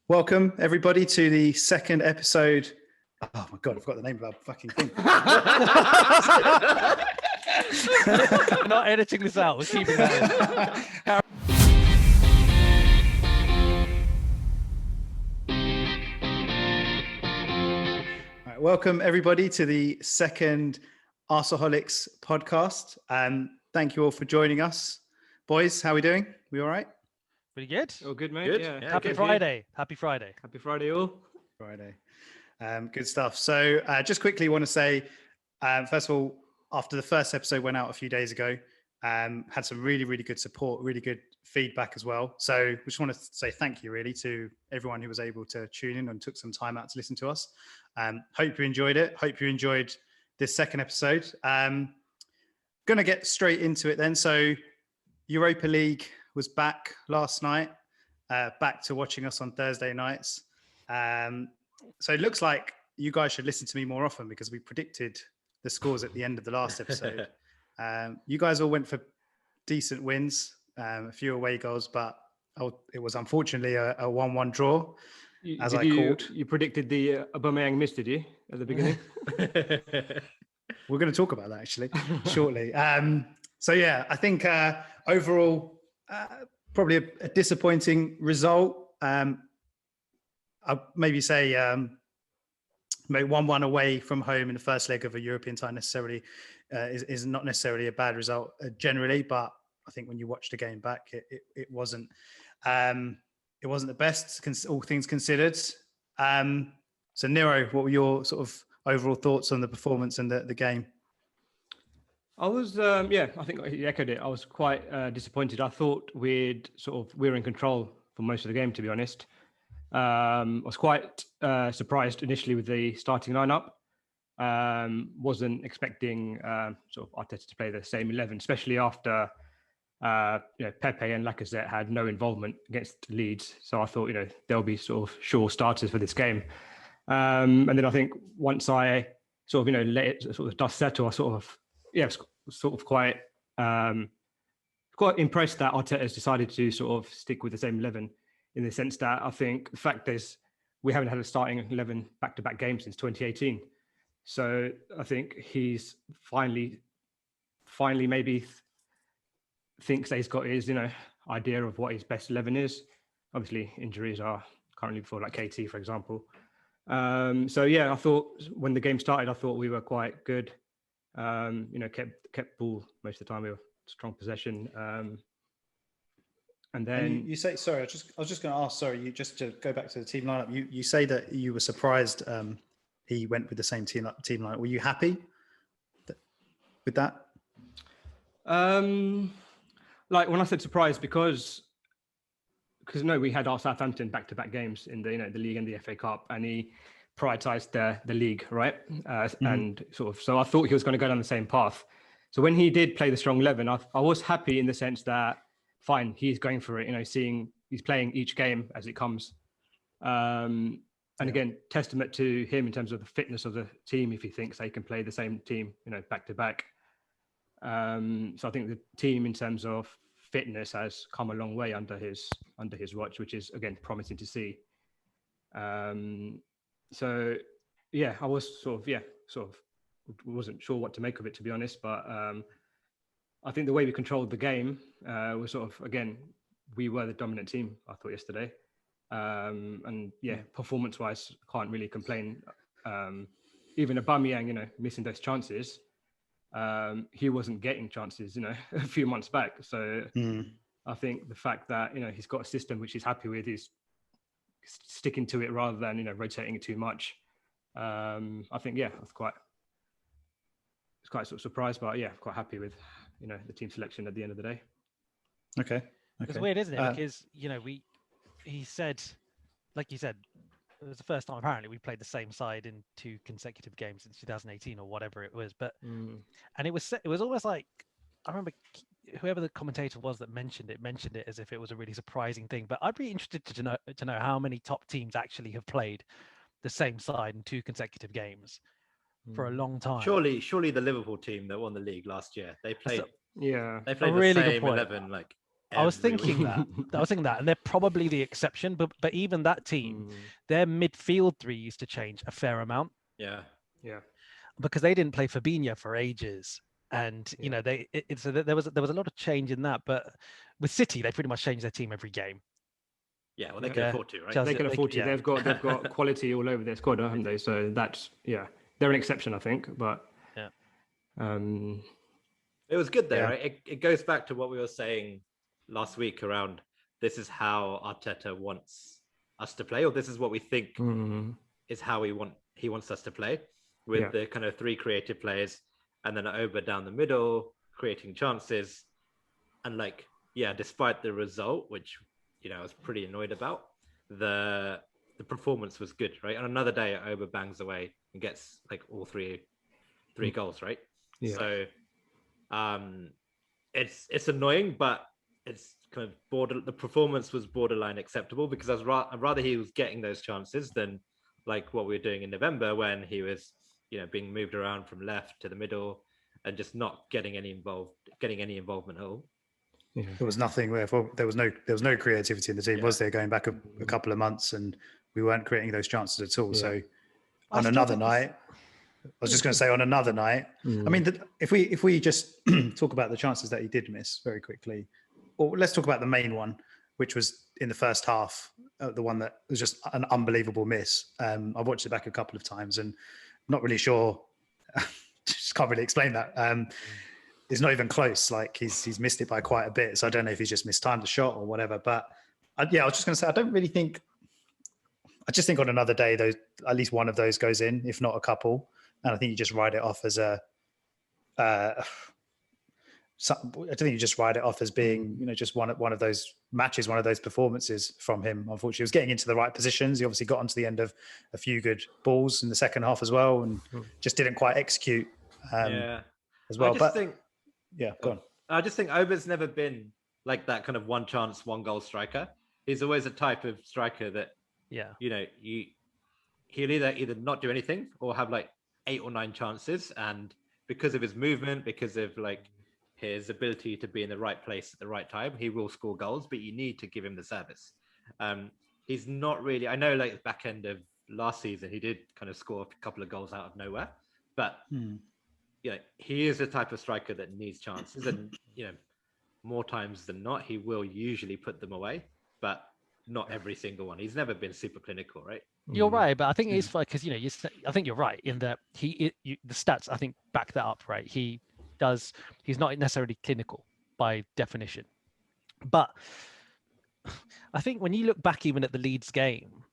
Welcome, everybody, to the second episode. Oh my God, I forgot the name of our fucking thing. We're not editing this out. We're keeping that in. All right, welcome, everybody, to the second Arseholics podcast. Thank you all for joining us. Boys, how are we doing? We all right? Pretty good. Oh, good, mate. Good. Yeah. Happy good. Friday. Happy Friday. Happy Friday, all. Friday. Good stuff. So just quickly want to say, first of all, after the first episode went out a few days ago, had some really, really good support, really good feedback as well. So we just want to say thank you really to everyone who was able to tune in and took some time out to listen to us. Hope you enjoyed it. Hope you enjoyed this second episode. Going to get straight into it then. So Europa League was back last night, back to watching us on Thursday nights. So it looks like you guys should listen to me more often because we predicted the scores at the end of the last episode. You guys all went for decent wins, a few away goals, but it was unfortunately a 1-1 draw, as I called. You predicted the Aubameyang miss, did you, at the beginning? We're going to talk about that actually shortly. So yeah, I think overall, probably a disappointing result. I'll maybe say maybe 1-1 away from home in the first leg of a European tie necessarily is not necessarily a bad result generally, but I think when you watch the game back, it wasn't the best, all things considered. So Niro, what were your sort of overall thoughts on the performance and the game? I was, I think you echoed it. I was quite disappointed. I thought we were in control for most of the game, to be honest. I was quite surprised initially with the starting lineup. Wasn't expecting sort of Arteta to play the same 11, especially after Pepe and Lacazette had no involvement against Leeds. So I thought there'll be sort of sure starters for this game. And then I think once I sort of let it sort of dust settle, I sort of quite impressed that Arteta has decided to sort of stick with the same 11. In the sense that I think the fact is we haven't had a starting 11 back-to-back games since 2018. So I think he's finally maybe thinks that he's got his, idea of what his best 11 is. Obviously, injuries are currently for like KT, for example. So yeah, I thought when the game started, I thought we were quite good. Kept ball most of the time. We were strong possession. And then you say, sorry, I was just going to ask, sorry, you just to go back to the team lineup. You say that you were surprised he went with the same team lineup. Were you happy with that? Like when I said surprised, because no, we had our Southampton back-to-back games in the the league and the FA Cup, and he prioritized the league, right? And sort of, so I thought he was going to go down the same path. So when he did play the strong 11, I was happy in the sense that fine, he's going for it, he's playing each game as it comes. And again, testament to him in terms of the fitness of the team, if he thinks they can play the same team, back to back. So I think the team in terms of fitness has come a long way under his watch, which is again promising to see. So yeah, I was sort of wasn't sure what to make of it, to be honest, but I think the way we controlled the game was sort of, again, we were the dominant team, I thought, yesterday. And yeah, performance-wise, can't really complain. Even Aubameyang, missing those chances, he wasn't getting chances, a few months back. So I think the fact that, he's got a system which he's happy with, he's sticking to it rather than, rotating it too much. I think, yeah, I was quite sort of surprised, but yeah, quite happy with the team selection at the end of the day. Okay. It's weird, isn't it? Because he said, like you said, it was the first time apparently we played the same side in 2 consecutive games since 2018 or whatever it was. But and it was almost like, I remember whoever the commentator was that mentioned it as if it was a really surprising thing. But I'd be interested to know how many top teams actually have played the same side in 2 consecutive games for a long time. Surely the Liverpool team that won the league last year, they played. Yeah, They played really the same good point. 11. Like I was thinking that, and they're probably the exception. But even that team, their midfield three used to change a fair amount. Yeah. Because they didn't play Fabinho for ages, and you know so there was a lot of change in that. But with City, they pretty much change their team every game. Yeah, well, they can afford to, right? They can afford to. They've got quality all over their squad, haven't they? So that's they're an exception, I think. But it was good though, right? It goes back to what we were saying last week around this is how Arteta wants us to play, or this is what we think is how he wants us to play, with the kind of three creative players and then Oba down the middle creating chances. And despite the result, which I was pretty annoyed about, the performance was good, right? On another day, Oba bangs away and gets all three goals, right? So it's annoying, but it's kind of the performance was borderline acceptable, because I'd rather he was getting those chances than like what we were doing in November, when he was being moved around from left to the middle and just not getting any involvement at all. There was nothing there was no creativity in the team, was there, going back a couple of months, and we weren't creating those chances at all. So on another night, I was just going to say, on another night, I mean, if we just talk about the chances that he did miss very quickly, or let's talk about the main one, which was in the first half, the one that was just an unbelievable miss. I watched it back a couple of times, and I'm not really sure. Just can't really explain that. It's not even close. Like he's missed it by quite a bit. So I don't know if he's just mistimed the shot or whatever. But I was just going to say, I just think on another day, at least one of those goes in, if not a couple. And I think you just write it off as being, just one of those matches, one of those performances from him. Unfortunately, he was getting into the right positions. He obviously got onto the end of a few good balls in the second half as well, and just didn't quite execute as well. Go on. I just think Oba's never been like that kind of one chance, one goal striker. He's always a type of striker that, he'll either not do anything or have 8 or 9 chances. And because of his movement, because of his ability to be in the right place at the right time, he will score goals, but you need to give him the service. He's not really, I know back end of last season, he did kind of score a couple of goals out of nowhere, but he is the type of striker that needs chances, and more times than not, he will usually put them away, but not every single one. He's never been super clinical, right? You're right, but I think it's like, because I think you're right in that the stats I think back that up, right? He's not necessarily clinical by definition, but I think when you look back even at the Leeds game,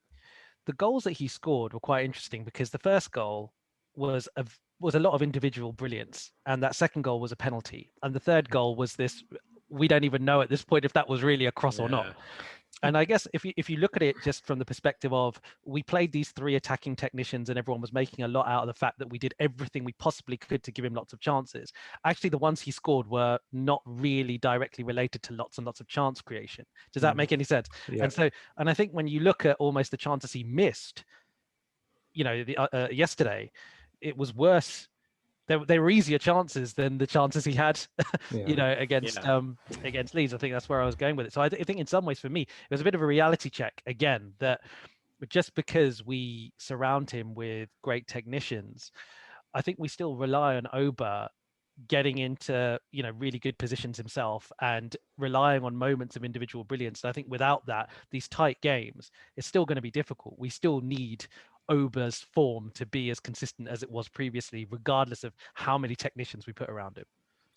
the goals that he scored were quite interesting, because the first goal was a lot of individual brilliance, and that second goal was a penalty, and the third goal was this, we don't even know at this point if that was really a cross or not. And I guess if you look at it just from the perspective of, we played these 3 attacking technicians and everyone was making a lot out of the fact that we did everything we possibly could to give him lots of chances. Actually, the ones he scored were not really directly related to lots and lots of chance creation. Does that make any sense? Yeah. And I think when you look at almost the chances he missed, yesterday, it was worse. They were easier chances than the chances he had, against Leeds. I think that's where I was going with it. So I think in some ways, for me, it was a bit of a reality check again, that just because we surround him with great technicians, I think we still rely on Oba getting into really good positions himself and relying on moments of individual brilliance. And I think without that, these tight games, it's still going to be difficult. We still need Oba's form to be as consistent as it was previously, regardless of how many technicians we put around him.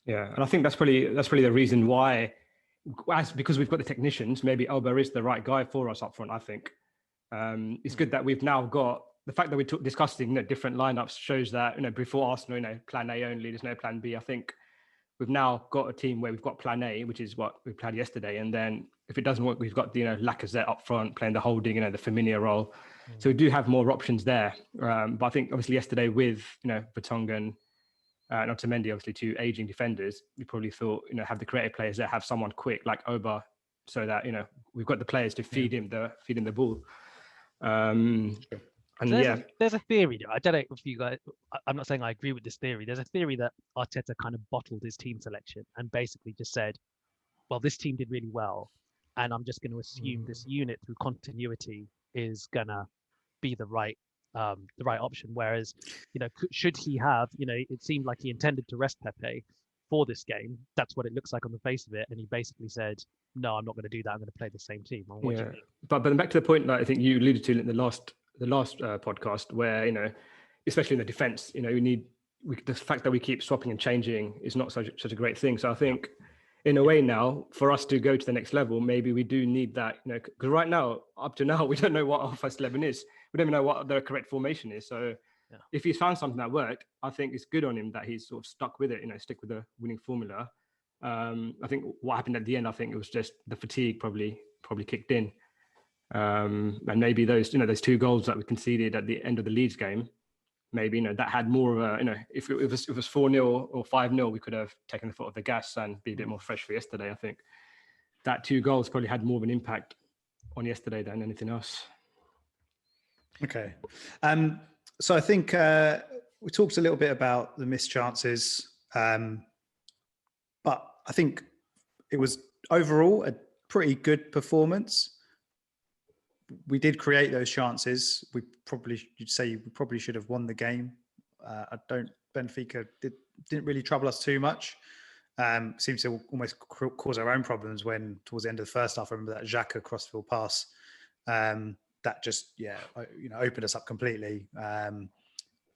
Yeah, and I think that's probably the reason why, because we've got the technicians, maybe Oba is the right guy for us up front. I think it's good that we've now got the fact that we're discussing different lineups shows that before Arsenal, plan A only, there's no plan B. I think we've now got a team where we've got plan A, which is what we played yesterday, and then if it doesn't work, we've got Lacazette up front playing the holding, the Firmino role. So we do have more options there. But I think obviously yesterday with Vertonghen and Otamendi, obviously 2 aging defenders, we probably thought have the creative players that have someone quick like Oba, so that we've got the players to feed him the ball. There's a theory. I don't know if you guys. I'm not saying I agree with this theory. There's a theory that Arteta kind of bottled his team selection and basically just said, well, this team did really well, and I'm just going to assume this unit through continuity is gonna be the right option. Whereas, should he have, it seemed like he intended to rest Pepe for this game. That's what it looks like on the face of it, and he basically said, "No, I'm not going to do that. I'm going to play the same team." What do you think? But back to the point that I think you alluded to in the last podcast, where especially in the defense, the fact that we keep swapping and changing is not such a great thing. So I think, in a way, now for us to go to the next level, maybe we do need that. Because right now, up to now, we don't know what our first 11 is. We don't even know what the correct formation is. So if he's found something that worked, I think it's good on him that he's sort of stuck with it. Stick with the winning formula. I think what happened at the end, I think it was just the fatigue probably kicked in. And maybe those 2 goals that we conceded at the end of the Leeds game, maybe that had more of a if it was 4-0 or 5-0, we could have taken the foot off the gas and be a bit more fresh for yesterday. I think that 2 goals probably had more of an impact on yesterday than anything else. Okay, so I think we talked a little bit about the missed chances, but I think it was overall a pretty good performance. We did create those chances. You'd say we probably should have won the game. Benfica didn't really trouble us too much. Seems to almost cause our own problems when towards the end of the first half, I remember that Xhaka crossfield pass. That just, opened us up completely.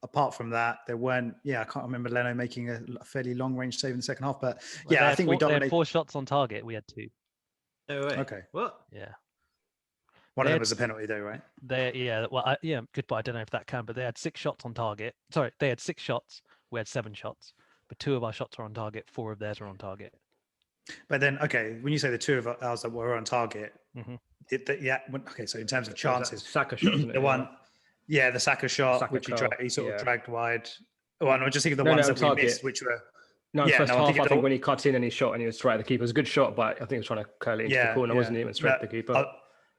Apart from that, there weren't, I can't remember Leno making a fairly long range save in the second half, but I think we dominated. They had 4 shots on target. We had 2. No way. Okay. What? Yeah. One of them was a penalty though, right? Good, but I don't know if that can, but they had 6 shots on target. Sorry, they had 6 shots. We had 7 shots, but 2 of our shots were on target. 4 of theirs were on target. But then, when you say the 2 of ours that were on target, so in terms of chances, Saka shot, isn't it? The one, the Saka shot, which he sort of dragged wide. Well, no, just think of the ones that we missed, which were. No, first half, I think when he cut in and he shot and he was straight at the keeper, it was a good shot, but I think he was trying to curl it into the corner, wasn't he? It went straight at the keeper.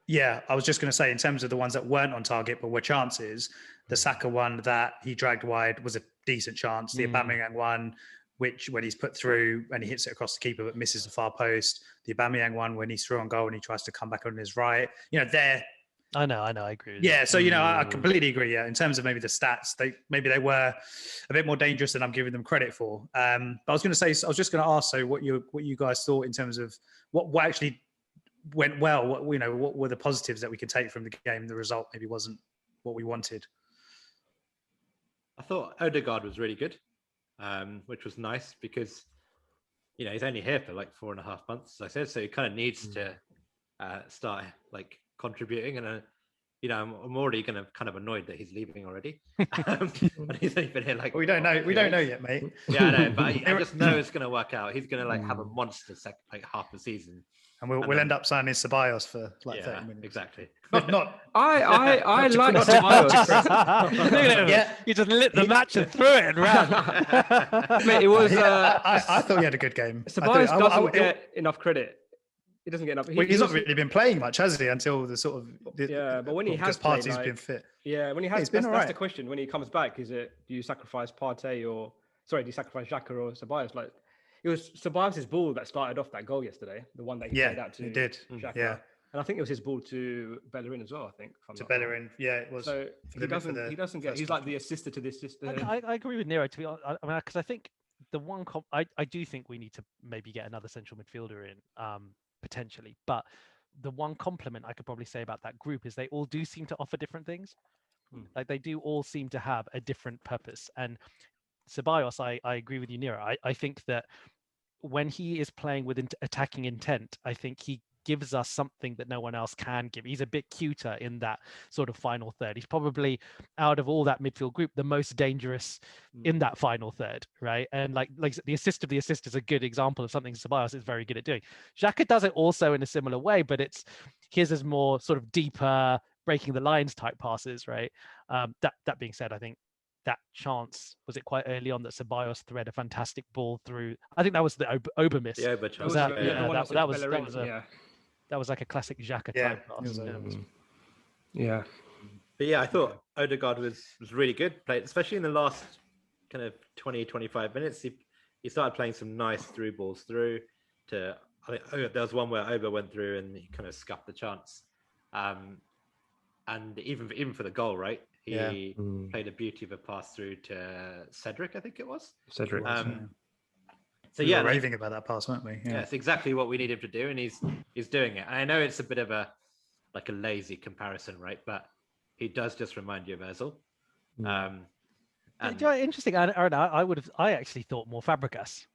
I was just going to say, in terms of the ones that weren't on target but were chances, the Saka one that he dragged wide was a decent chance. The Aubameyang one, which when he's put through and he hits it across the keeper but misses the far post. The Aubameyang one when he's through on goal and he tries to come back on his right. I know, I agree with you. So, I completely agree. Yeah, in terms of maybe the stats, they were a bit more dangerous than I'm giving them credit for. But I was just going to ask, so what you guys thought in terms of what actually went well. What were the positives that we could take from the game? The result maybe wasn't what we wanted. I thought Odegaard was really good, which was nice because he's only here for like 4.5 months, as I said, so he kind of needs to start like contributing, and I'm already kind of annoyed that he's leaving already. And he's only been here like we don't know yet, mate. Yeah, I know, but I just know it's going to work out. He's going to have a monster half the season. And we'll end up signing Ceballos for like 30 minutes. Exactly. Not. I like Ceballos. You just lit the match and threw it and ran. Mate, it was. I thought he had a good game. Ceballos doesn't get enough credit. He doesn't get enough. He's not really been playing much, has he? Until the sort of but when he has played, Partey's been fit. Yeah, when he has, that's the question. When he comes back, do you sacrifice Partey do you sacrifice Xhaka or Ceballos? Like, it was Ceballos' ball that started off that goal yesterday, the one that he played out to. He did. Xhaka. Yeah, and I think it was his ball to Bellerin as well. I think Bellerin. Yeah, it was. So he doesn't get. He's like the assister to the assister. I agree with Niro. To be honest, because I think the one I do think we need to maybe get another central midfielder in. Potentially, but the one compliment I could probably say about that group is they all do seem to offer different things. Like they do all seem to have a different purpose. And Ceballos, I agree with you, Niro. I think that when he is playing with attacking intent, I think he gives us something that no one else can give. He's a bit cuter in that sort of final third. He's probably, out of all that midfield group, the most dangerous in that final third, right? And like the assist of the assist is a good example of something Ceballos is very good at doing. Xhaka does it also in a similar way, but his is more sort of deeper, breaking the lines type passes, right? That being said, I think that chance, was it quite early on that Ceballos thread a fantastic ball through? I think that was the Ober miss. Yeah, Ober chance. That was like a classic Xhaka type pass. Yeah. But yeah, I thought Odegaard was really good, played, especially in the last kind of 20, 25 minutes. He started playing some nice through balls through to there was one where Oba went through and he kind of scuffed the chance. And even for the goal, right? He played a beauty of a pass through to Cedric, I think it was. Cedric. So we were raving about that pass, weren't we? Yeah, it's exactly what we need him to do, and he's doing it. And I know it's a bit of a lazy comparison, right? But he does just remind you of Özil. Interesting. Aaron, I actually thought more Fabregas.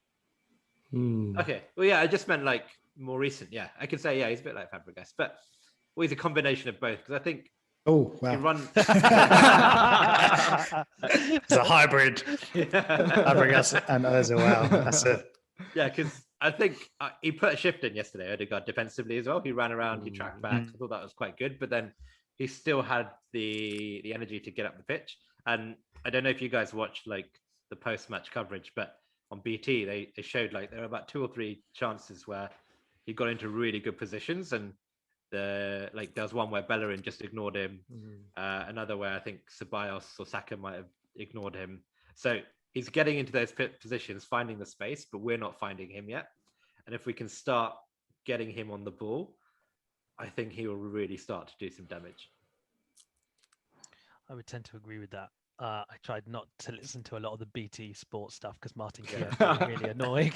Okay, well, yeah, I just meant like more recent. Yeah, I could say he's a bit like Fabregas, but he's a combination of both because I think. Oh, wow. He run... It's a hybrid. Fabregas and Özil. Wow, that's it. Yeah, because I think he put a shift in yesterday, Odegaard, defensively as well. He ran around, he tracked back. I thought that was quite good, but then he still had the energy to get up the pitch. And I don't know if you guys watched like the post-match coverage, but on BT, they showed like there were about 2 or 3 chances where he got into really good positions, and there was one where Bellerin just ignored him. Another where I think Ceballos or Saka might have ignored him. So he's getting into those positions, finding the space, but we're not finding him yet. And if we can start getting him on the ball, I think he will really start to do some damage. I would tend to agree with that. I tried not to listen to a lot of the BT sports stuff because Martin Keogh's really annoying.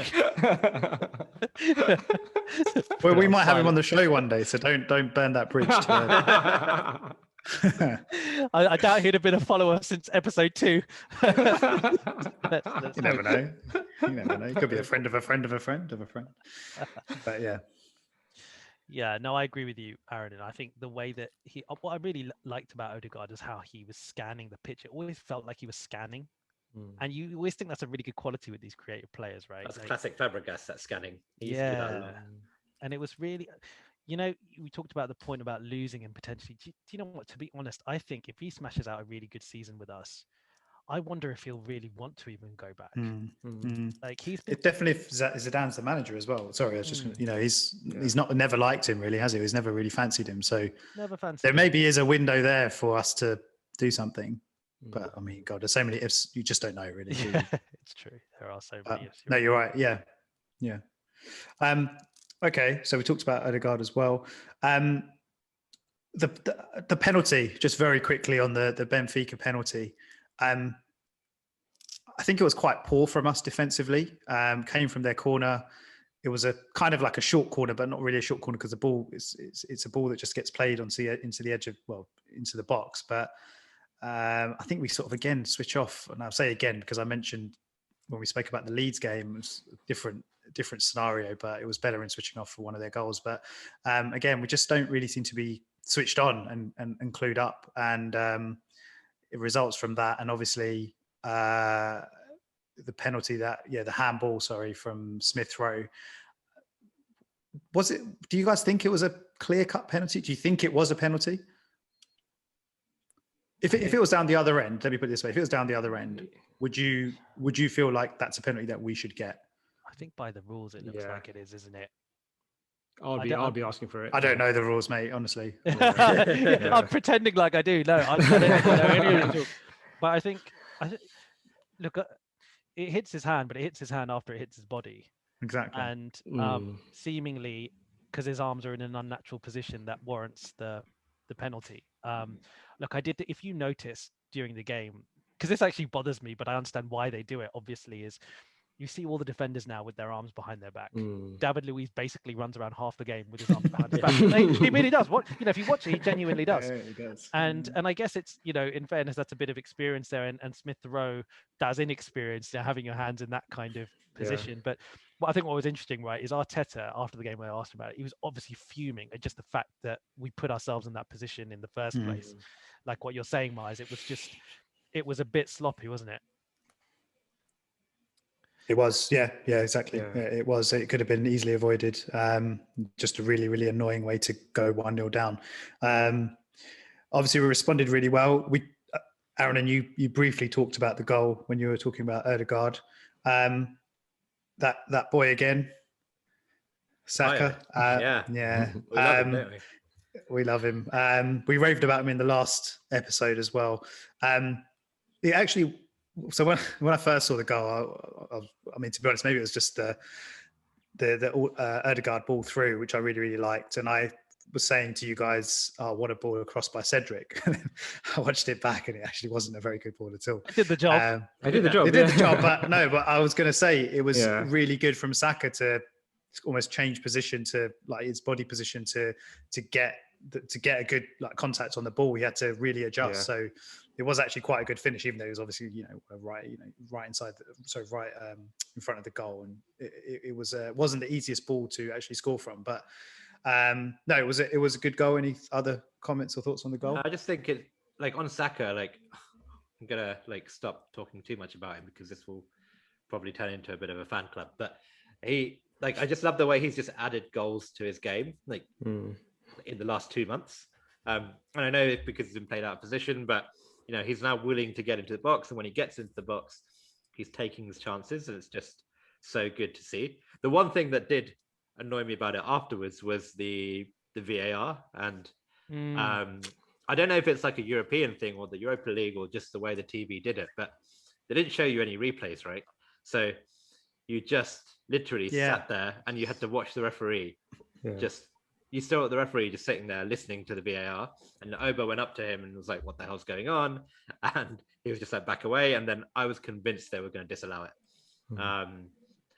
Well, we might have him on the show one day, so don't burn that bridge. I doubt he'd have been a follower since episode 2. You never know. You never know. He could be a friend of a friend of a friend of a friend. But yeah. Yeah, no, I agree with you, Aaron. And I think the way that what I really liked about Odegaard is how he was scanning the pitch. It always felt like he was scanning. And you always think that's a really good quality with these creative players, right? That's classic Fabregas, that scanning. And it was really, we talked about the point about losing him potentially. Do you know what? To be honest, I think if he smashes out a really good season with us, I wonder if he'll really want to even go back. Like it definitely Zidane's the manager as well. Sorry, I was just he's never liked him really, has he? He's never really fancied him. So there maybe is a window there for us to do something. But I mean, God, there's so many ifs. You just don't know really. Yeah, it's true. There are so many ifs. No, you're right. Yeah. Okay, so we talked about Odegaard as well. The penalty, just very quickly on the Benfica penalty. I think it was quite poor from us defensively. Came from their corner. It was a kind of like a short corner, but not really a short corner because the ball it's a ball that just gets played into the edge of into the box. But I think we sort of again switch off, and I'll say again because I mentioned when we spoke about the Leeds game, it was a different scenario, but it was Bellerin switching off for one of their goals. But again, we just don't really seem to be switched on and clued up, and it results from that. And obviously the penalty the handball, from Smith Rowe. Do you guys think it was a clear-cut penalty? Do you think it was a penalty? If it was down the other end, let me put it this way: if it was down the other end, would you feel like that's a penalty that we should get? I think by the rules, it looks like it is, isn't it? I'll be asking for it. I don't know the rules, mate. Honestly, I'm pretending like I do. No, I don't know any of it. But I think look, it hits his hand, but it hits his hand after it hits his body. Exactly. And seemingly, because his arms are in an unnatural position, that warrants the penalty. Look, if you notice during the game, because this actually bothers me, but I understand why they do it. Obviously, is you see all the defenders now with their arms behind their back. David Luiz basically runs around half the game with his arms behind his back. He really does. If you watch it, he genuinely does. Yeah, he does. And I guess it's, in fairness, that's a bit of experience there. And Smith Rowe, that's inexperience, having your hands in that kind of position. But I think what was interesting, right, is Arteta, after the game when I asked him about it, he was obviously fuming at just the fact that we put ourselves in that position in the first place. Like what you're saying, Miles, it was a bit sloppy, wasn't it? It was, yeah, exactly. Yeah, it was. It could have been easily avoided. Just a really, really annoying way to go 1-0 down. Obviously, we responded really well. Aaron, and you briefly talked about the goal when you were talking about Odegaard. That boy again, Saka. We love him, don't we? We love him. We raved about him in the last episode as well. It actually. So when I first saw the goal, I mean, to be honest, maybe it was just Ødegaard ball through, which I really, really liked. And I was saying to you guys, what a ball across by Cedric. I watched it back and it actually wasn't a very good ball at all. It did the job. I did the job. It did the job, but I was going to say it was Yeah. really good from Saka to almost change position to like his body position to get a good like contact on the ball. He had to really adjust. Yeah. So it was actually quite a good finish, even though it was obviously right in front of the goal, and it wasn't the easiest ball to actually score from. But no, it was a good goal. Any other comments or thoughts on the goal? I just think it like on Saka, like I'm gonna like stop talking too much about him because this will probably turn into a bit of a fan club. But I just love the way he's just added goals to his game, like in the last 2 months. And I know it's because he's been played out of position, but he's now willing to get into the box, and when he gets into the box, he's taking his chances, and it's just so good to see. The one thing that did annoy me about it afterwards was the VAR, and I don't know if it's like a European thing or the Europa League or just the way the TV did it, but they didn't show you any replays, right? So you just literally sat there and you had to watch the referee you saw the referee just sitting there listening to the VAR, and Oba went up to him and was like, what the hell's going on? And he was just like, back away. And then I was convinced they were going to disallow it.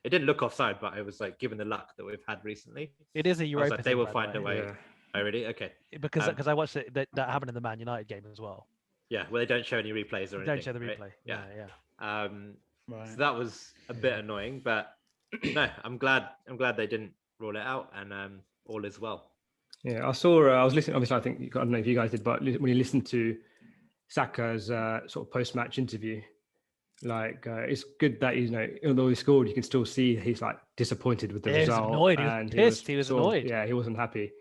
It didn't look offside, but I was like, given the luck that we've had recently, it is a Europa like, they will find a way. Yeah. Oh, really? Okay. Because I watched it, that happened in the Man United game as well. Yeah, well, they don't show any replays or anything. Don't show the replay. Right? Yeah. Right. So that was a bit annoying, but no, I'm glad they didn't rule it out, and all is well. Yeah, I was listening. Obviously, I think I don't know if you guys did, but when you listen to Saka's sort of post-match interview, like it's good that although he scored, you can still see he's like disappointed with the result. He was annoyed. He was pissed. He was annoyed. Yeah, he wasn't happy.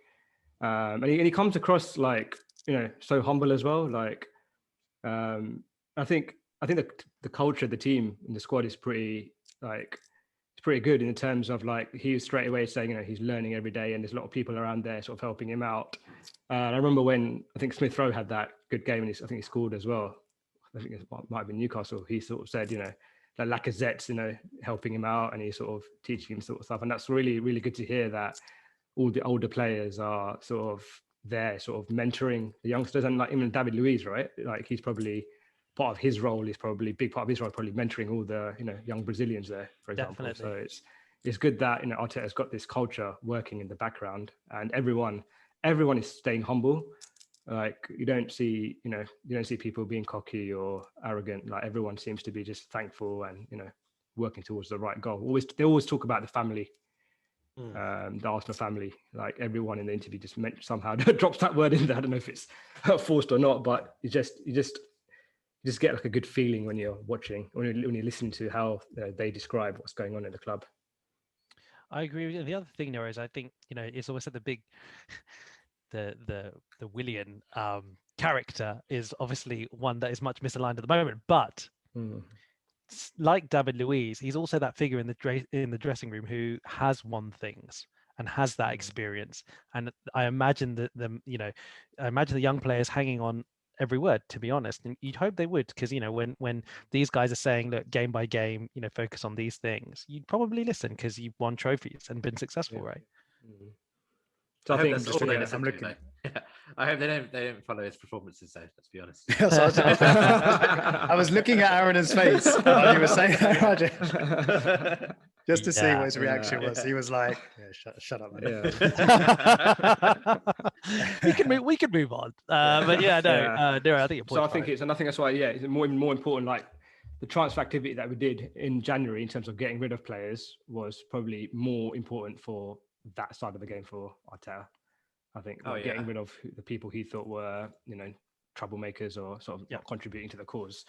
And he comes across like so humble as well. Like I think the culture of the team and the squad is pretty good in terms of like he was straight away saying he's learning every day, and there's a lot of people around there sort of helping him out. And I remember when I think Smith Rowe had that good game, and I think he scored as well. I think it might have been Newcastle. He sort of said that Lacazette's helping him out, and he's sort of teaching him sort of stuff, and that's really, really good to hear that all the older players are sort of there, sort of mentoring the youngsters. And like even David Luiz, right? Like he's probably part of his role is probably big part of his role, probably mentoring all the young Brazilians there, for example. Definitely. So it's good that Arteta's got this culture working in the background, and everyone is staying humble. Like you don't see people being cocky or arrogant. Like everyone seems to be just thankful and working towards the right goal. They always talk about the family. The Arsenal family, like everyone in the interview just somehow drops that word in there. I don't know if it's forced or not, but you just get like a good feeling when you're watching, when you listen to how they describe what's going on in the club. I agree with you. The other thing, Niro, is I think it's always the big, the Willian character is obviously one that is much misaligned at the moment, but. Like David Luiz, he's also that figure in the dressing room who has won things and has that experience. And I imagine the young players hanging on every word, to be honest. And you'd hope they would, because when these guys are saying that game by game, focus on these things, you'd probably listen because you've won trophies and been successful, right? So I think that's all they listen to. I hope they don't follow his performances, though. Let's be honest. I was looking at Arunan's face while you were saying that, Roger, just to see what his reaction was. He was like, "Shut up, man." We can move on. But I think your point. So I think that's why. Yeah, it's more important. Like the transfer activity that we did in January in terms of getting rid of players was probably more important for that side of the game for Arteta. I think getting rid of the people he thought were, troublemakers or sort of not contributing to the cause,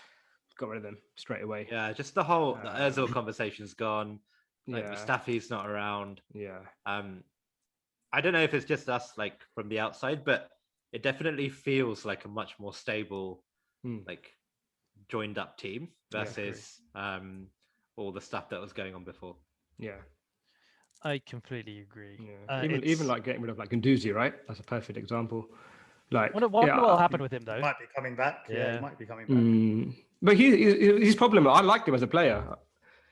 got rid of them straight away. Yeah, just the whole the Ozil conversation's gone. Like Mustafi's not around. Yeah. I don't know if it's just us, like from the outside, but it definitely feels like a much more stable, like joined up team versus all the stuff that was going on before. Yeah. I completely agree. Yeah. Even like getting rid of like Guendouzi, right? That's a perfect example. Like, what will happen with him though? He might be coming back. Yeah, he might be coming back. But his problem. I liked him as a player.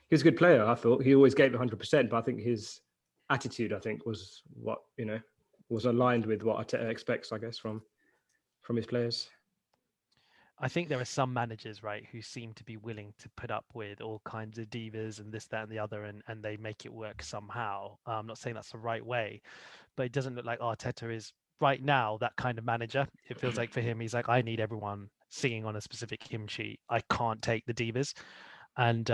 He was a good player. I thought he always gave 100%, but I think his attitude, I think, was what was aligned with what Arteta expects, I guess, from his players. I think there are some managers, right, who seem to be willing to put up with all kinds of divas and this, that, and the other, and they make it work somehow. I'm not saying that's the right way, but it doesn't look like Arteta is right now that kind of manager. It feels like for him, he's like, I need everyone singing on a specific hymn sheet. I can't take the divas, and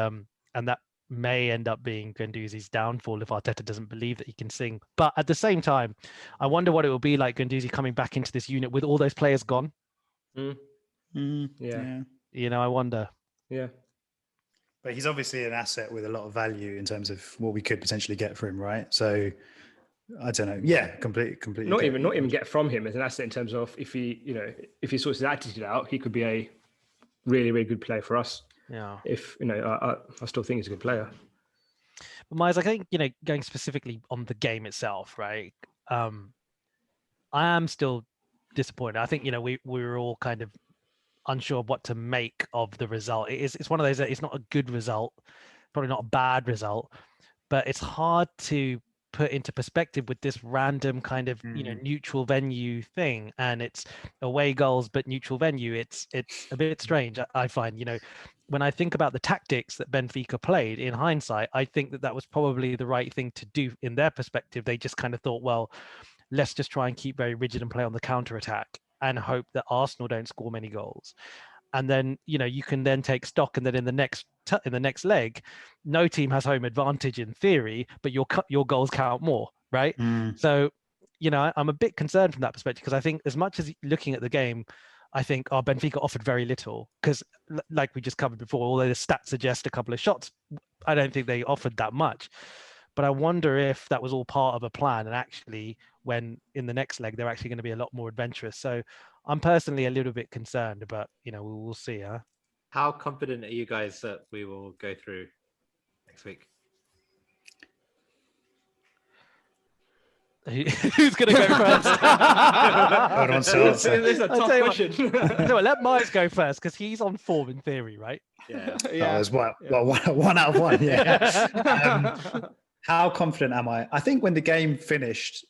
that may end up being Guendouzi's downfall if Arteta doesn't believe that he can sing. But at the same time, I wonder what it will be like Guendouzi coming back into this unit with all those players gone. Yeah. I wonder. Yeah. But he's obviously an asset with a lot of value in terms of what we could potentially get for him, right? So I don't know. Yeah, completely. Not even get from him as an asset in terms of if he sorts his attitude out, he could be a really, really good player for us. Yeah. If I still think he's a good player. But Myers, I think going specifically on the game itself, right? I am still disappointed. I think we were all kind of unsure of what to make of the result. It's one of those that it's not a good result, probably not a bad result, but it's hard to put into perspective with this random kind of neutral venue thing, and it's away goals but neutral venue. It's a bit strange, I find. When I think about the tactics that Benfica played in hindsight, I think that was probably the right thing to do in their perspective. They just kind of thought, well, let's just try and keep very rigid and play on the counter attack and hope that Arsenal don't score many goals. And then, you can then take stock, and then in the next leg, no team has home advantage in theory, but your goals count more, right? So, I'm a bit concerned from that perspective, because I think as much as looking at the game, I think Benfica offered very little, because like we just covered before, although the stats suggest a couple of shots, I don't think they offered that much. But I wonder if that was all part of a plan, and actually when in the next leg, they're actually going to be a lot more adventurous. So I'm personally a little bit concerned, but we'll see. Huh? How confident are you guys that we will go through next week? Who's going to go first? This is a tough question. Let Myers go first, because he's on form in theory, right? Yeah. Yeah. It's one out of one. Yeah. How confident am I? I think when the game finished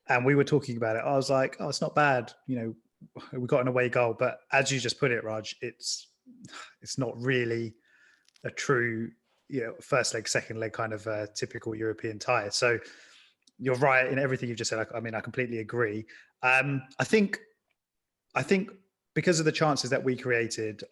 and we were talking about it, I was like, oh, it's not bad. We got an away goal, but as you just put it, Raj, it's not really a true, first leg, second leg kind of typical European tie. So you're right in everything you've just said. I completely agree. I think because of the chances that we created,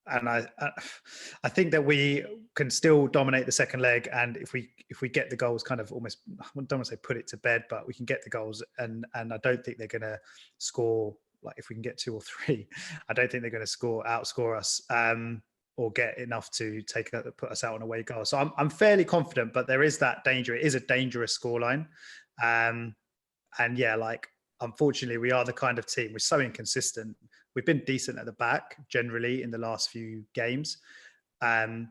and I think that we can still dominate the second leg, and if we get the goals, kind of almost, I don't want to say put it to bed, but we can get the goals, and I don't think they're going to score. Like if we can get 2 or 3, I don't think they're going to outscore us, or get enough to put us out on away goal. So I'm fairly confident, but there is that danger. It is a dangerous scoreline, and yeah, like unfortunately, we are the kind of team, we're so inconsistent. We've been decent at the back generally in the last few games, and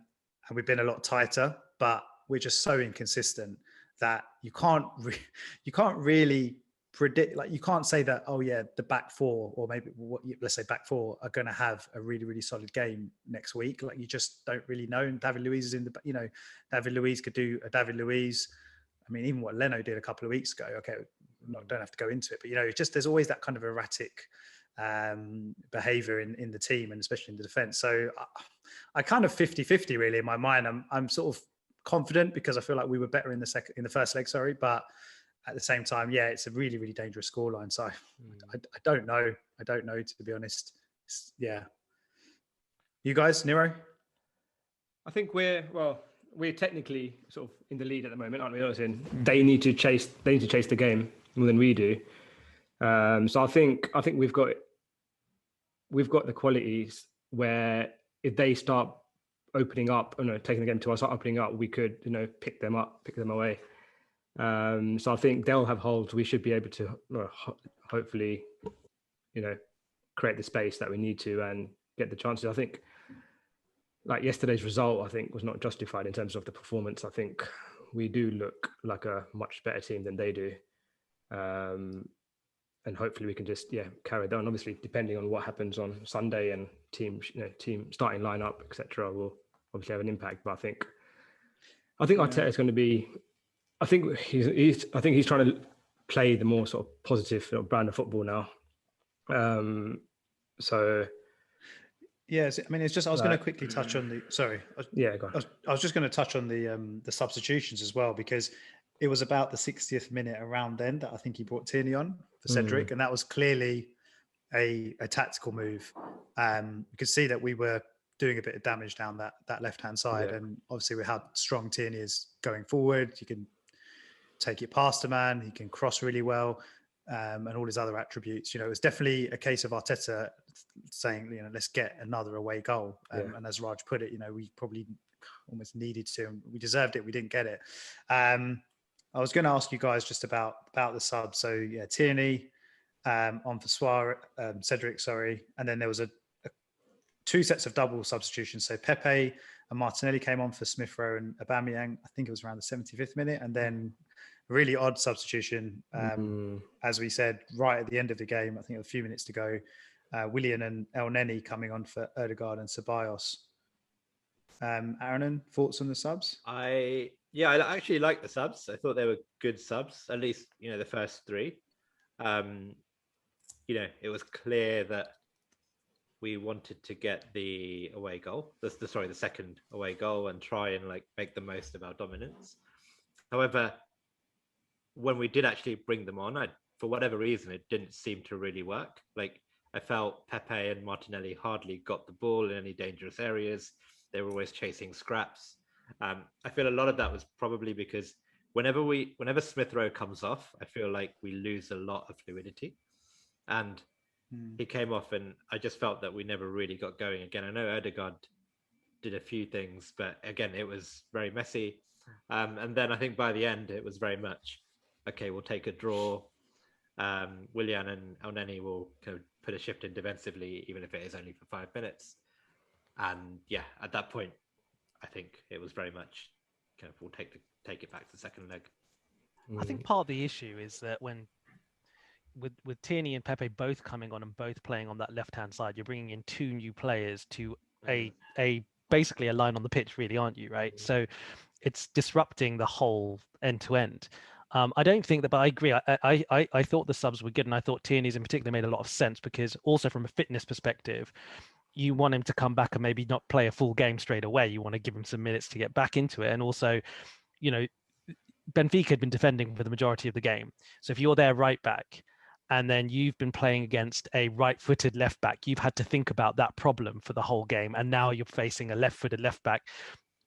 we've been a lot tighter, but we're just so inconsistent that you can't really predict. Like you can't say that, oh yeah, the back four, or maybe let's say back four, are going to have a really, really solid game next week. Like you just don't really know. And David Luiz is in the, David Luiz could do a David Luiz. I mean, even what Leno did a couple of weeks ago. Okay, don't have to go into it, but it's just there's always that kind of erratic behavior in the team, and especially in the defense. So I kind of 50-50 really in my mind. I'm sort of confident because I feel like we were better in the first leg, but at the same time, yeah, it's a really, really dangerous scoreline. So I don't know. I don't know, to be honest. Yeah. You guys, Niro? I think we're technically sort of in the lead at the moment, aren't we? They need to chase the game more than we do. So I think we've got the qualities where if they start opening up, taking the game to us, start opening up, we could, pick them away. So I think they'll have holes. We should be able to hopefully, create the space that we need to and get the chances. I think like yesterday's result, I think was not justified in terms of the performance. I think we do look like a much better team than they do. And hopefully we can just carry that on. Obviously, depending on what happens on Sunday and team starting lineup, etc., will obviously have an impact. But I think Arteta is going to be I think he's trying to play the more sort of positive brand of football now. So yes, I mean, it's just I was going to quickly touch on the. Sorry, go on. I was just going to touch on the substitutions as well, because it was about the 60th minute around then that I think he brought Tierney on for Cedric, and that was clearly a tactical move. You could see that we were doing a bit of damage down that left hand side, and obviously we had strong Tierney is going forward. You can take it past a man, he can cross really well, and all his other attributes. You know, it was definitely a case of Arteta saying, you know, let's get another away goal. And as Raj put it, you know, we probably almost needed to, and we deserved it. We didn't get it. I was going to ask you guys just about the sub. So yeah, Tierney on for Cedric, and then there was a two sets of double substitutions. So Pepe and Martinelli came on for Smith Rowe and Aubameyang. I think it was around the 75th minute, and then a really odd substitution, as we said, right at the end of the game. I think a few minutes to go. Willian and El Neni coming on for Odegaard and Ceballos. Arunan, thoughts on the subs? I actually like the subs. I thought they were good subs, at least, you know, the first three. You know, it was clear that we wanted to get the away goal, the second away goal, and try and like make the most of our dominance. However, when we did actually bring them on, for whatever reason, it didn't seem to really work. Like, I felt Pepe and Martinelli hardly got the ball in any dangerous areas. They were always chasing scraps. I feel a lot of that was probably because whenever Smith Rowe comes off, I feel like we lose a lot of fluidity. And he came off, and I just felt that we never really got going again. I know Odegaard did a few things, but again, it was very messy. And then I think by the end, it was very much, okay, we'll take a draw. Willian and El Neni will kind of put a shift in defensively, even if it is only for 5 minutes. And yeah, at that point, I think it was very much kind of, we'll take it back to the second leg. I think part of the issue is that when with Tierney and Pepe both coming on and both playing on that left-hand side, you're bringing in two new players to a basically a line on the pitch, really, aren't you? Right. So it's disrupting the whole end-to-end. I don't think that, but I agree. I thought the subs were good, and I thought Tierney's in particular made a lot of sense, because also from a fitness perspective, you want him to come back and maybe not play a full game straight away. You want to give him some minutes to get back into it. And also, you know, Benfica had been defending for the majority of the game. So if you're their right back, and then you've been playing against a right-footed left back, you've had to think about that problem for the whole game. And now you're facing a left-footed left back.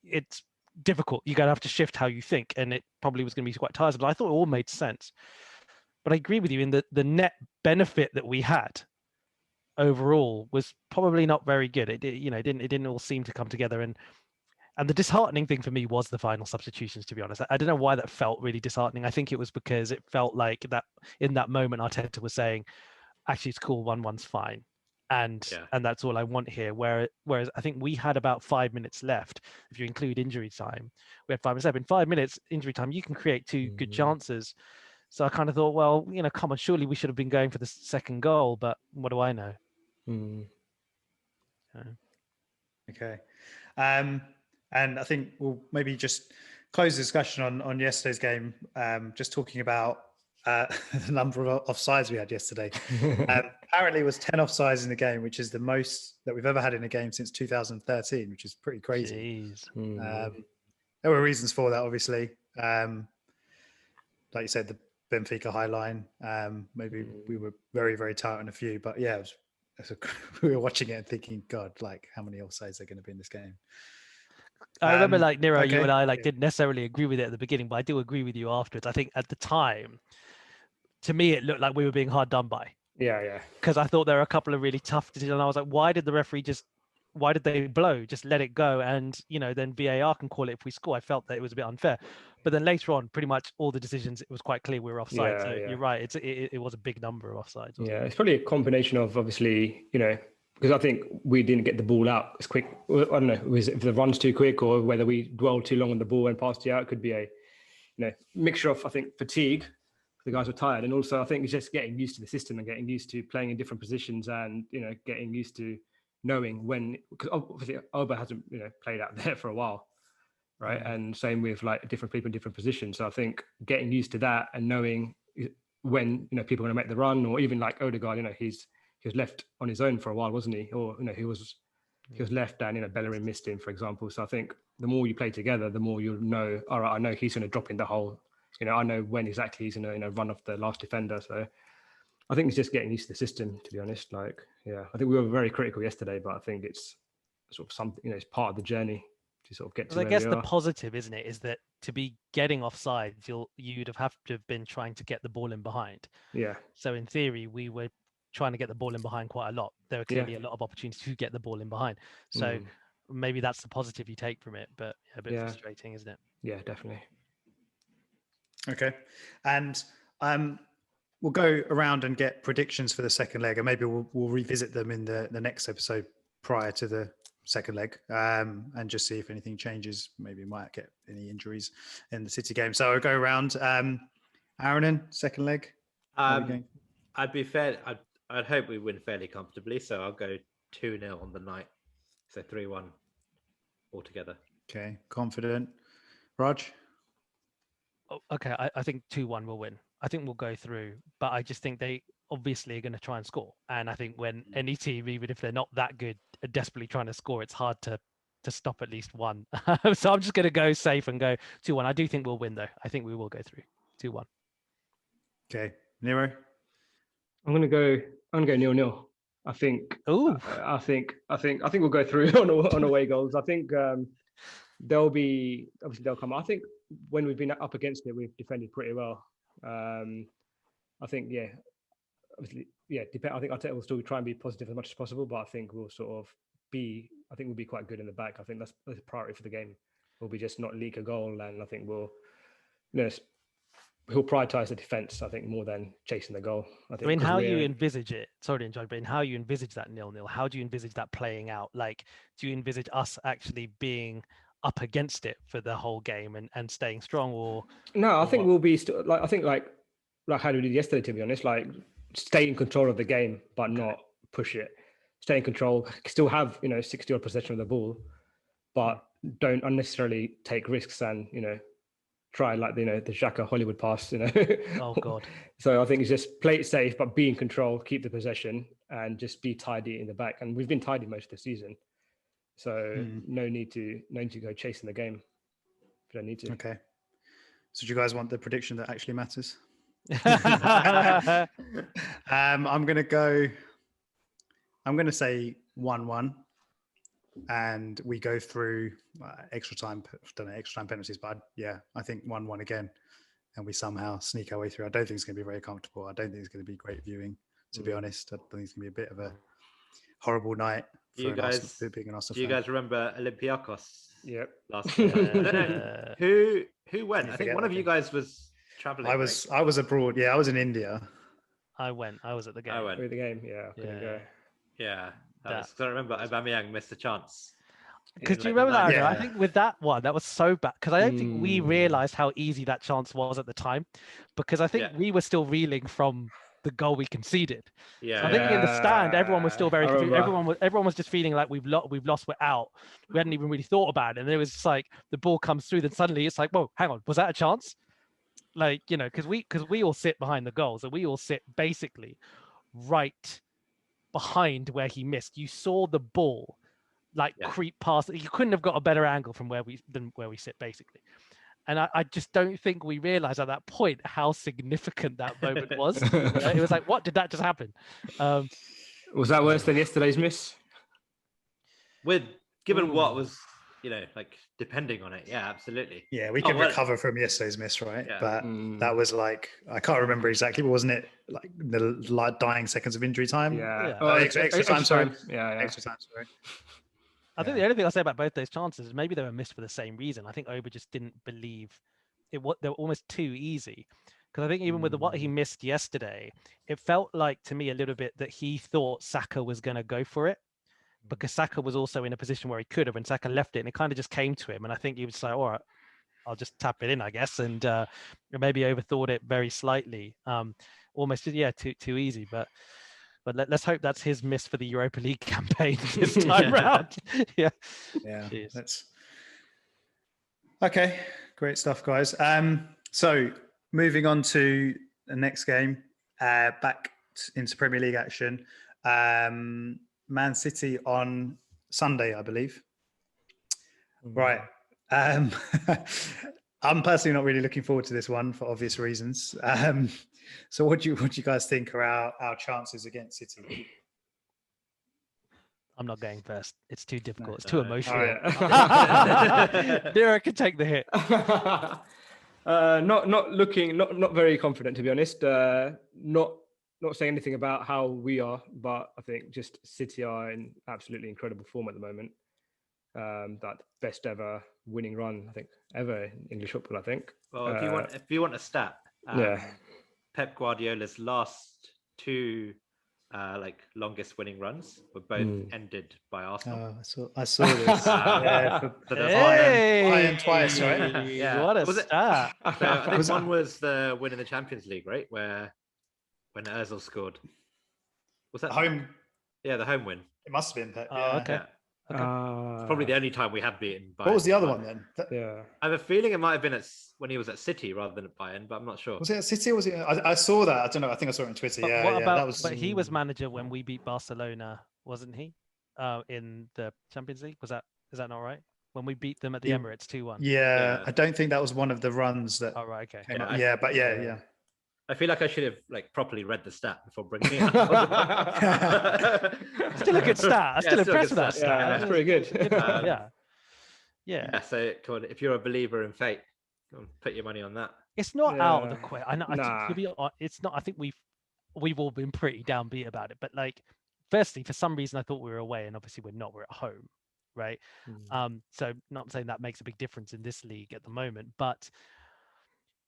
It's difficult. You're going to have to shift how you think. And it probably was going to be quite tiresome. But I thought it all made sense. But I agree with you in that the net benefit that we had overall was probably not very good. It didn't all seem to come together. And the disheartening thing for me was the final substitutions, to be honest. I don't know why that felt really disheartening. I think it was because it felt like that in that moment, Arteta was saying, actually, it's cool, 1-1's fine. And that's all I want here. Whereas I think we had about 5 minutes left. If you include injury time, we had 5 minutes left. In 5 minutes, injury time, you can create two good chances. So I kind of thought, well, you know, come on, surely we should have been going for the second goal, but what do I know? Okay. And I think we'll maybe just close the discussion on yesterday's game, just talking about the number of offsides we had yesterday. Apparently it was 10 offsides in the game, which is the most that we've ever had in a game since 2013, which is pretty crazy. There were reasons for that, obviously. Like you said, the Benfica high line, maybe we were very, very tight on a few, but yeah, we were watching it and thinking, God, like how many offsides are going to be in this game? I remember, like, Niro, you and I didn't necessarily agree with it at the beginning, but I do agree with you afterwards. I think at the time, to me, it looked like we were being hard done by. Yeah. Because I thought there were a couple of really tough decisions. And I was like, why did the referee why did they blow? Just let it go. And, you know, then VAR can call it if we score. I felt that it was a bit unfair. But then later on, pretty much all the decisions, it was quite clear we were offside. You're right. It was a big number of offsides. It's probably a combination of, obviously, you know, because I think we didn't get the ball out as quick. I don't know, if the run's too quick or whether we dwelled too long on the ball and passed it out. It could be a, you know, mixture of, I think, fatigue. The guys were tired, and also I think it's just getting used to the system and getting used to playing in different positions, and, you know, getting used to knowing when, because obviously Oba hasn't, you know, played out there for a while. right? And same with like different people in different positions. So I think getting used to that and knowing when people are going to make the run, or even like Odegaard, he was left on his own for a while, wasn't he? Or he was left and Bellerin missed him, for example. So I think the more you play together, the more you'll know. All right, I know he's going to drop in the hole. I know when exactly he's going to run off the last defender. So I think it's just getting used to the system, to be honest. Like, yeah, I think we were very critical yesterday, but I think it's sort of something, it's part of the journey to sort of get to where we are. I guess the positive, isn't it, is that to be getting offside, you'd have to have been trying to get the ball in behind. Yeah. So in theory, we were trying to get the ball in behind quite a lot. There were clearly a lot of opportunities to get the ball in behind. So maybe that's the positive you take from it, but a bit frustrating, isn't it? Yeah, definitely. Okay. And we'll go around and get predictions for the second leg, and maybe we'll revisit them in the next episode prior to the second leg, and just see if anything changes. Maybe we might get any injuries in the City game. So I'll go around. Arunan, second leg. I'd be fair. I'd hope we win fairly comfortably. So I'll go 2-0 on the night. So 3-1 altogether. Okay, confident. Raj? Oh, okay, I think 2-1 will win. I think we'll go through, but I just think they obviously are going to try and score. And I think when any team, even if they're not that good, are desperately trying to score, it's hard to stop at least one. So I'm just going to go safe and go 2-1. I do think we'll win, though. I think we will go through 2-1. Okay, Niro? I'm going to go 0-0. I think. Ooh. I think we'll go through on away goals. I think they'll come. I think when we've been up against it, we've defended pretty well. I think, obviously, I think Arteta will still try and be positive as much as possible, but I think we'll we'll be quite good in the back. I think that's a priority for the game. We'll be just not leak a goal, and I think we'll, he'll prioritize the defense, I think, more than chasing the goal. I mean, how you envisage it, sorry to interrupt, but how you envisage that 0-0, how do you envisage that playing out? Like, do you envisage us actually being up against it for the whole game and staying strong, or? No, I think we'll be still like how we did yesterday, to be honest, like stay in control of the game, but not push it. Stay in control, still have, 60-odd possession of the ball, but don't unnecessarily take risks and, try like the Xhaka Hollywood pass, Oh God. So I think it's just play it safe, but be in control, keep the possession, and just be tidy in the back. And we've been tidy most of the season, so no need to go chasing the game if you don't need to. Okay. So do you guys want the prediction that actually matters? I'm going to say 1-1. And we go through extra time penalties, but I think 1-1 again, and we somehow sneak our way through. I don't think it's going to be very comfortable. I don't think it's going to be great viewing, to be honest. I think it's going to be a bit of a horrible night. Do you guys remember Olympiacos? Yep. Last year. I don't know who went. I think one of you guys was traveling. I was abroad. Yeah, I was in India. I went. I was at the game. I went at the game. Yeah, I couldn't go. Yeah. I remember Aubameyang missed a chance. Because do you remember that? Yeah. I think with that one, that was so bad. Because I don't think we realised how easy that chance was at the time. Because I think we were still reeling from the goal we conceded. Yeah. So I think in the stand, everyone was still very confused. Everyone was just feeling like we've lost, we're out. We hadn't even really thought about it. And it was just like the ball comes through, then suddenly it's like, whoa, hang on, was that a chance? Like, because we all sit behind the goals, and we all sit basically right behind where he missed. You saw the ball creep past. You couldn't have got a better angle from where we sit, basically. And I just don't think we realized at that point how significant that moment was. It was like, what did that just happen? Was that worse than yesterday's miss? Given what was, depending on it, yeah, absolutely. Yeah, we can recover from yesterday's miss, right? Yeah. But that was like, I can't remember exactly, but wasn't it like the dying seconds of injury time? Yeah. Extra time, sorry. Yeah. Extra time, sorry. I think the only thing I'll say about both those chances is maybe they were missed for the same reason. I think Oba just didn't believe it. They were almost too easy. Because I think even with what he missed yesterday, it felt like to me a little bit that he thought Saka was going to go for it. Because Saka was also in a position where he could have, and Saka left it, and it kind of just came to him. And I think he was like, all right, I'll just tap it in, I guess. And maybe overthought it very slightly. Almost, too easy. But let's hope that's his miss for the Europa League campaign this time round. Yeah. Yeah. Okay, great stuff, guys. So moving on to the next game, back into Premier League action. Man City on Sunday, I believe. Right. I'm personally not really looking forward to this one for obvious reasons. So what do you guys think are our chances against City? I'm not going first. It's too difficult. It's too emotional. Right. Niro can take the hit. Not very confident, to be honest. Not saying anything about how we are, but I think just City are in absolutely incredible form at the moment. That best ever winning run, I think, ever in English football, I think. Well, if you want a stat, Pep Guardiola's last two longest winning runs were both ended by Arsenal. I saw this. So that's Bayern twice, right? Yeah. What a stat! So I think one was the win in the Champions League, right? When Özil scored. Was that home? Yeah, the home win. It must have been Pep. Okay. Yeah. It's probably the only time we have beaten Bayern. What was the other one then? I have a feeling it might have been when he was at City rather than at Bayern, but I'm not sure. Was it at City or was it? I saw that. I don't know. I think I saw it on Twitter. But he was manager when we beat Barcelona, wasn't he? In the Champions League, is that not right? When we beat them at the Emirates 2-1. Yeah, I don't think that was one of the runs that. Oh right, okay. Yeah. I feel like I should have properly read the stat before bringing it up. Still a good stat. I'm still impressed with that stat. Yeah, that's pretty good. Yeah. So come on, if you're a believer in fate, put your money on that. It's not out of the question. I know. To be honest, it's not. I think we've all been pretty downbeat about it. But firstly, for some reason, I thought we were away, and obviously we're not. We're at home, right? So not saying that makes a big difference in this league at the moment, but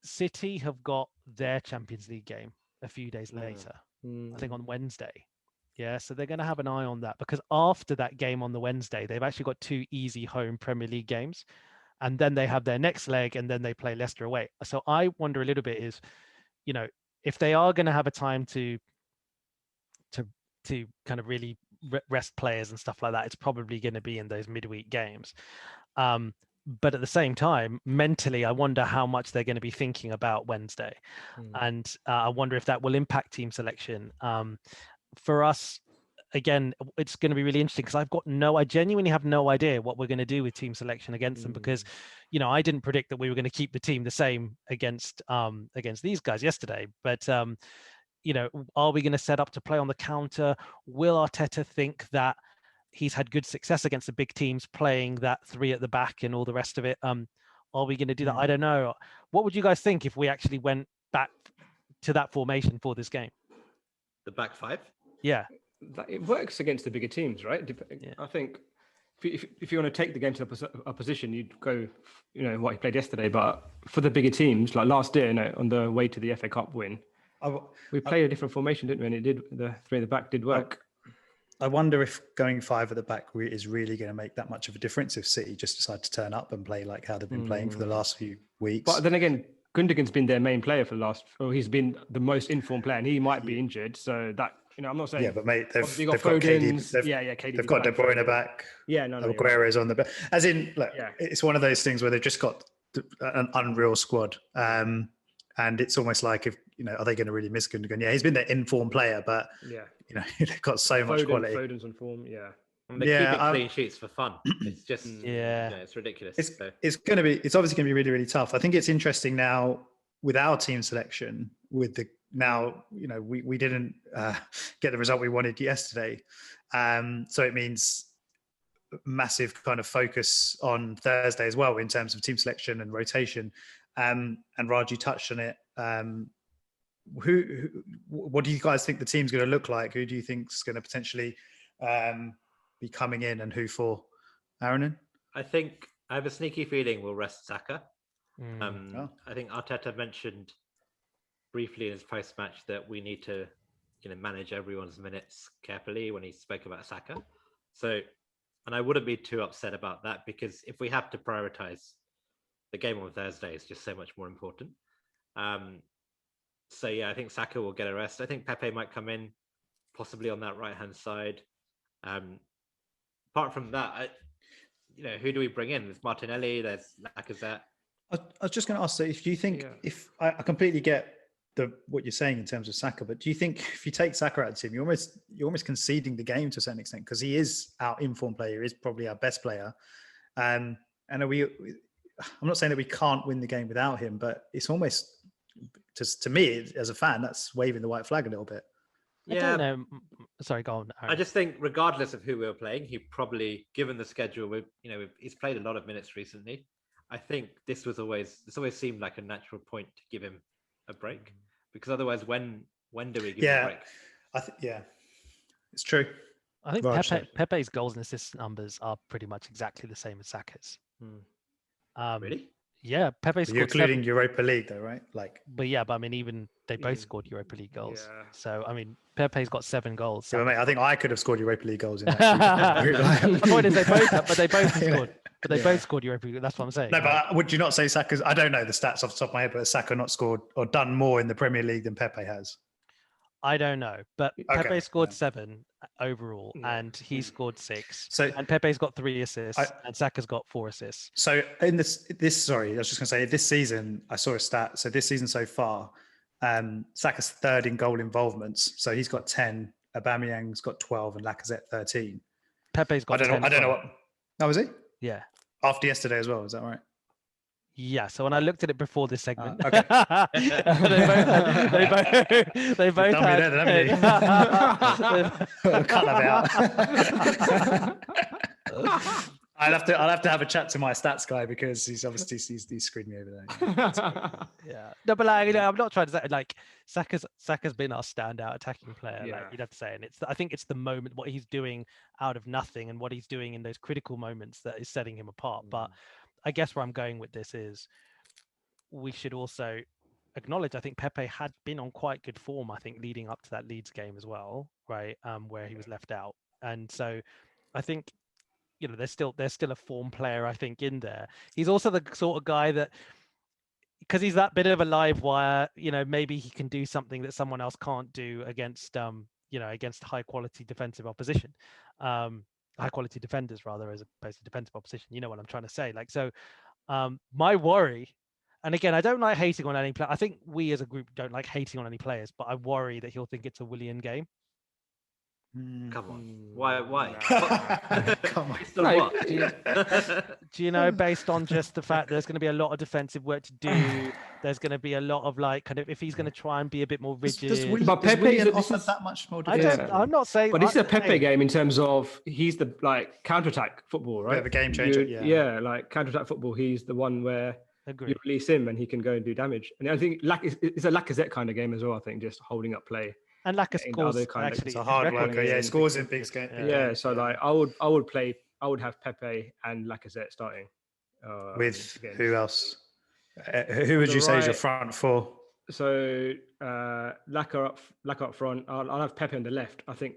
City have got their Champions League game a few days later. I think on Wednesday. Yeah, so they're going to have an eye on that because after that game on the Wednesday, they've actually got 2 easy home Premier League games. And then they have their next leg and then they play Leicester away. So I wonder a little bit is, if they are going to have a time to kind of really rest players and stuff like that, it's probably going to be in those midweek games. But at the same time, mentally, I wonder how much they're going to be thinking about Wednesday. And I wonder if that will impact team selection. For us, again, it's going to be really interesting because I genuinely have no idea what we're going to do with team selection against them because, I didn't predict that we were going to keep the team the same against these guys yesterday. But, are we going to set up to play on the counter? Will Arteta think that he's had good success against the big teams playing that 3 at the back and all the rest of it? Are we going to do that? I don't know. What would you guys think if we actually went back to that formation for this game? The back 5? Yeah. It works against the bigger teams, right? I think if you want to take the game to the opposition, you'd go, what he played yesterday. But for the bigger teams, like last year, on the way to the FA Cup win, we played a different formation, didn't we? And the 3 at the back did work. I wonder if going 5 at the back is really going to make that much of a difference if City just decide to turn up and play like how they've been playing for the last few weeks. But then again, Gundogan's been their main player for he's been the most informed player, and he might be injured. So that, I'm not saying. Yeah, but mate, they've got Foden's, KD. They've got De Bruyne back. Yeah, no, Aguero's on the back. As in, it's one of those things where they've just got an unreal squad. And it's almost like are they going to really miss Gundogan? Yeah, he's been their informed player, but they've got so much quality. Foden's on form, And they're keeping clean sheets for fun. It's just it's ridiculous. It's obviously going to be really, really tough. I think it's interesting now with our team selection. We didn't get the result we wanted yesterday, so it means massive kind of focus on Thursday as well in terms of team selection and rotation. And Raj, you touched on it. What do you guys think the team's going to look like? Who do you think is going to potentially be coming in, and who for? Arunan? I think I have a sneaky feeling we'll rest Saka. I think Arteta mentioned briefly in his post-match that we need to, manage everyone's minutes carefully when he spoke about Saka. So, and I wouldn't be too upset about that because if we have to prioritize, the game on Thursday is just so much more important. So yeah, I think Saka will get a rest. I think Pepe might come in, possibly on that right-hand side. Apart from that, who do we bring in? There's Martinelli, there's Lacazette. I was just going to ask, so if you think, if I completely get what you're saying in terms of Saka, but do you think if you take Saka out of the team, you're almost conceding the game to a certain extent, because he is our informed player, he is probably our best player. And I'm not saying that we can't win the game without him, but it's almost, to me as a fan, that's waving the white flag a little bit. Yeah. I don't know. Sorry, go on, Aaron. I just think regardless of who we were playing, he probably, given the schedule, he's played a lot of minutes recently. I think this always seemed like a natural point to give him a break, because otherwise, when do we give him a break? It's true. I think Pepe's goals and assist numbers are pretty much exactly the same as Saka's. Really? Yeah, Pepe scored. You're including Europa League, though, right? But I mean, even they both scored Europa League goals. Yeah. So I mean, Pepe's got 7 goals. Yeah, mate, I think I could have scored Europa League goals in that. The point is they both scored. But they both scored Europa League. That's what I'm saying. No, but would you not say Saka's? I don't know the stats off the top of my head, but has Saka not scored or done more in the Premier League than Pepe has? I don't know, but Pepe scored 7 overall, and he scored 6. So, and Pepe's got 3 assists, and Saka's got 4 assists. So in this, sorry, I was just going to say, this season I saw a stat. So this season so far, Saka's 3rd in goal involvements. So he's got 10. Aubameyang's got 12, and Lacazette 13. Pepe's got. I don't know what. Oh, was he? Yeah. After yesterday as well, is that right? Yeah, so when I looked at it before this segment, okay. they both had. Cut that out. I'll have to have a chat to my stats guy, because he's obviously he's screwed me over there. Yeah, no, but I'm not trying to say Saka's been our standout attacking player. Yeah. You'd have to say, and I think it's the moment, what he's doing out of nothing, and what he's doing in those critical moments that is setting him apart. But I guess where I'm going with this is we should also acknowledge, I think Pepe had been on quite good form, I think, leading up to that Leeds game as well, right? Where he was left out. And so I think, there's still a form player, I think, in there. He's also the sort of guy that, because he's that bit of a live wire, maybe he can do something that someone else can't do against, against high quality defensive opposition. High quality defenders rather, as opposed to defensive opposition. You know what I'm trying to say? My worry, and again, I don't like hating on any player. I think we as a group don't like hating on any players, but I worry that he'll think it's a Willian game. Come on. Why? Come on. Do you know, based on just the fact there's going to be a lot of defensive work to do, there's going to be a lot of if he's going to try and be a bit more rigid. But Pepe offers that much more defensive. I'm not saying. But this is a Pepe game in terms of he's the counter-attack football, right? Bit of a game changer. Yeah, counter-attack football. He's the one where you release him and he can go and do damage. And I think it's a Lacazette kind of game as well. I think just holding up play. And Lacazette scores. Actually, it's a hard worker. Yeah, scores in big game. Yeah, so I would have Pepe and Lacazette starting. With who else? Who would you say is your front four? So Lacazette up front. I'll have Pepe on the left. I think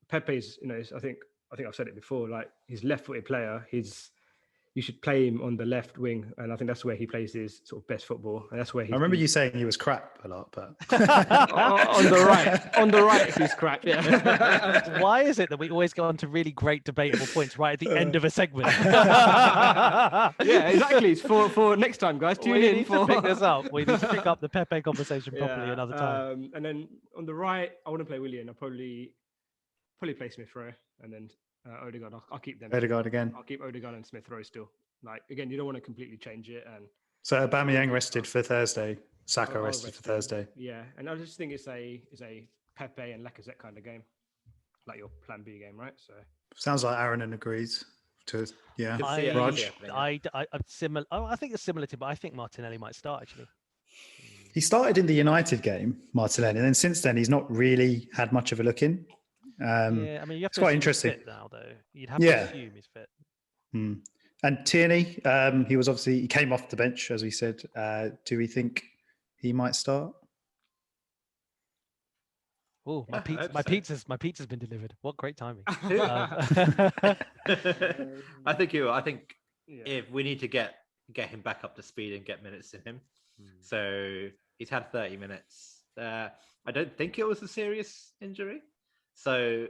Pepe's, I think I've said it before. He's left-footed player. You should play him on the left wing, and I think that's where he plays his sort of best football, and that's where he. I remember you saying he was crap a lot, but on the right, he's crap. Yeah. Why is it that we always go on to really great debatable points right at the end of a segment? Yeah, exactly. It's for next time, guys. Tune in to pick this up. We need to pick up the Pepe conversation properly another time. And then on the right, I want to play Willian. I'll probably play Smith Rowe, and then. Odegaard, I'll keep them. Odegaard again. I'll keep Odegaard and Smith Rowe still. Again, you don't want to completely change it. And so Aubameyang rested for Thursday. Saka rested for Thursday. Yeah, and I just think it's a Pepe and Lacazette kind of game, like your Plan B game, right? So sounds like Arunan agrees. Raj. I'm similar. I think it's similar to, but I think Martinelli might start actually. He started in the United game, Martinelli, and then since then he's not really had much of a look in. You have to. It's quite interesting fit now, though. You'd have to assume he's fit. And Tierney, he came off the bench, as we said. Do we think he might start? Oh, my pizza's been delivered. What great timing! I think if we need to get him back up to speed and get minutes in him, so he's had 30 minutes. I don't think it was a serious injury. So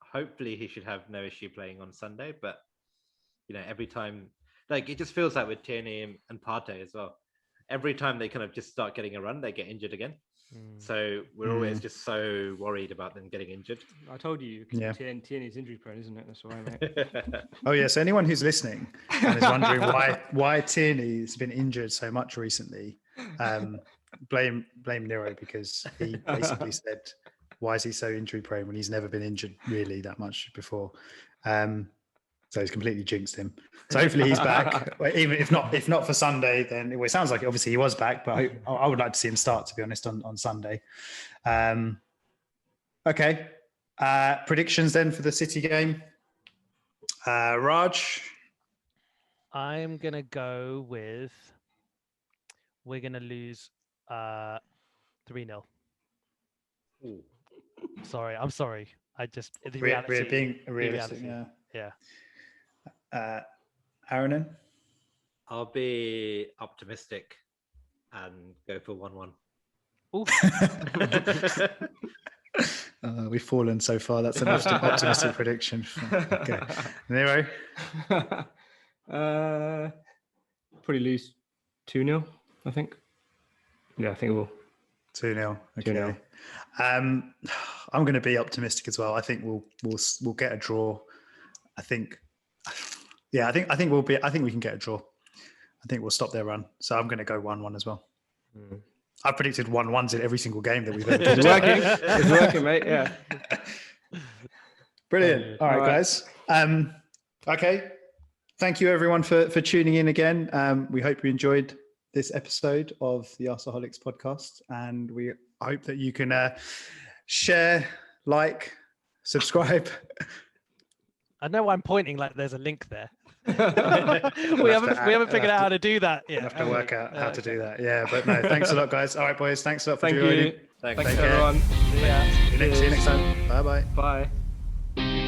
hopefully he should have no issue playing on Sunday, but You know, every time, like it just feels like with Tierney and Partey as well. Every time they kind of just start getting a run, they get injured again. So we're always just so worried about them getting injured. I told you, Tierney's injury prone, isn't it? That's why, mate. Oh yeah. So anyone who's listening and is wondering why Tierney's been injured so much recently, blame Niro, because he basically said, "Why is he so injury prone when he's never been injured really that much before?" So he's completely jinxed him. So hopefully he's back. Even if not for Sunday, then it sounds like obviously he was back, but I would like to see him start, to be honest, on Sunday. Okay. Predictions then for the City game. Raj? I'm going to go with, we're going to lose 3-0. I'm sorry. We're being realistic, yeah. Arunan? I'll be optimistic and go for 1-1. We've fallen so far. That's an optimistic prediction. Okay. Niro? Probably lose 2-0, I think. Yeah, I think we'll. 2-0. Okay. 2-0. I'm going to be optimistic as well. I think we'll get a draw. I think we can get a draw. I think we'll stop their run. So I'm going to go 1-1 as well. I've predicted 1-1s in every single game that we've ever done. It's working, mate. Yeah. Brilliant. All right, guys. Okay. Thank you everyone for tuning in again. We hope you enjoyed this episode of the Arseholics podcast, and we hope that you can share, like, subscribe. I know I'm pointing like there's a link there. we haven't figured out how to do that yet. We'll have to work out how to do that. Yeah, but no, thanks a lot, guys. All right, boys. Thanks a lot for Thank joining. you. Thanks everyone. See ya. See you next time. Bye-bye. Bye.